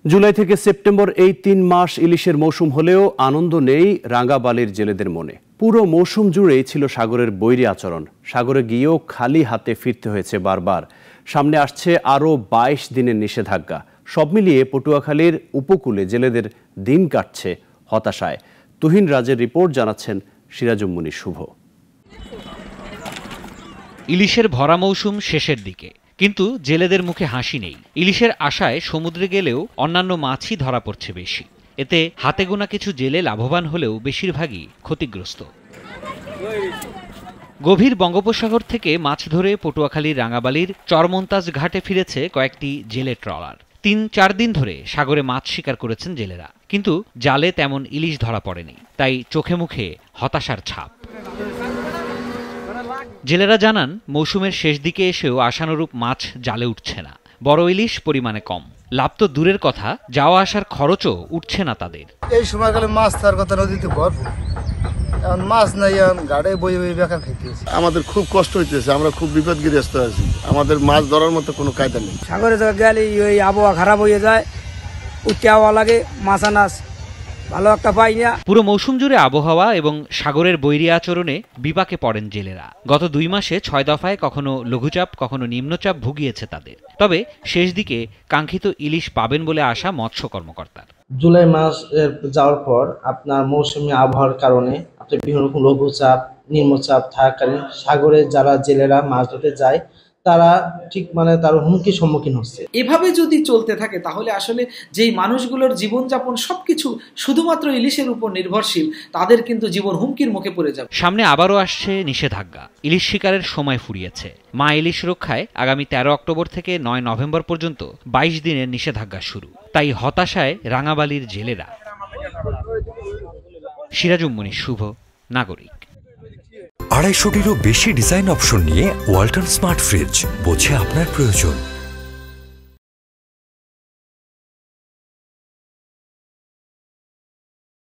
জুলাই থেকে সেপ্টেম্বর এই ৩ মাস ইলিশের মৌসুম হলেও আনন্দ নেই রাঙ্গাবালির জেলেদের মনে। পুরো মৌসুম জুড়েই ছিল সাগরের বৈরী আচরণ। সাগরে গিয়েও খালি হাতে ফিরতে হয়েছে বারবার। সামনে আসছে আরও ২২ দিনের নিষেধাজ্ঞা। সব মিলিয়ে পটুয়াখালীর উপকূলে জেলেদের দিন কাটছে হতাশায়। তুহিন রাজের রিপোর্ট, জানাচ্ছেন সিরাজুম মুনির শুভ। ইলিশের ভরা মৌসুম শেষের দিকে, কিন্তু জেলেদের মুখে হাসি নেই। ইলিশের আশায় সমুদ্রে গেলেও অন্যান্য মাছই ধরা পড়ছে বেশি। এতে হাতে গোনা কিছু জেলে লাভবান হলেও বেশিরভাগই ক্ষতিগ্রস্ত। গভীর বঙ্গোপসাগর থেকে মাছ ধরে পটুয়াখালীর রাঙ্গাবালির চরমন্তাজ ঘাটে ফিরেছে কয়েকটি জেলে ট্রলার। ৩-৪ দিন ধরে সাগরে মাছ শিকার করেছেন জেলেরা, কিন্তু জালে তেমন ইলিশ ধরা পড়েনি। তাই চোখে মুখে হতাশার ছাপ। জেলেরা জানান, মৌসুমের শেষ দিকে এসেও আশানুরূপ মাছ জালে উঠছে না। বড় ইলিশ পরিমাণে কম। লাভ তো দূরের কথা, যাওয়া আসার খরচও উঠছে না তাদের। এই সময়কালে মাছ তার কথা নদীতে ভরপুর, এখন মাছ নাই, এখন গাড়ে বই বই বেকার খাইতেছে। আমাদের খুব কষ্ট হইতেছে, আমরা খুব বিপদগ্রস্ত আছি। আমাদের মাছ ধরার মতো কোনো কায়দা নেই। সাগরে গেলে ওই আবহাওয়া খারাপ হয়ে যায়, উঠতে হওয়া লাগে, মাছ আনাস ভালো একটা পাই না। পুরো মৌসুম জুড়ে আবহাওয়া এবং সাগরের বৈরী আচরণে বিপাকে পড়েন জেলেরা। গত ২ মাসে ৬ দফায় কখনো লঘুচাপ কখনো নিম্নচাপ ভুগিয়েছে তাদের। তবে শেষ দিকে কাঙ্ক্ষিত ইলিশ পাবেন বলে আশা মৎস্য কর্মকর্তার। জুলাই মাস যাওয়ার পর আপনার মৌসুমী আবহাওয়ার কারণে আপনার বিভিন্ন রকম লঘুচাপ নিম্নচাপ থাকাকালীন সাগরে যারা জেলেরা মাছ ধরতে যায় তারা ঠিক তার হুমকির সম্মুখীন হচ্ছে। এভাবে যদি চলতে থাকে তাহলে আসলে যেই মানুষগুলোর জীবনযাপন সবকিছু শুধুমাত্র ইলিশের উপর নির্ভরশীল, তাদের কিন্তু জীবন হুমকির মুখে পড়ে যাবে। সামনে আবারও আসছে নিষেধাজ্ঞা। ইলিশ শিকারের সময় ফুরিয়েছে। মা ইলিশ রক্ষায় আগামী ১৩ অক্টোবর থেকে ৯ নভেম্বর পর্যন্ত ২২ দিনের নিষেধাজ্ঞা শুরু। তাই হতাশায় রাঙ্গাবালির জেলেরা। সিরাজুম মুনির শুভ, নাগরিক। ২৫০টিরও বেশি ডিজাইন অপশন নিয়ে ওয়ালটন স্মার্ট ফ্রিজ, বোঝে আপনার প্রয়োজন।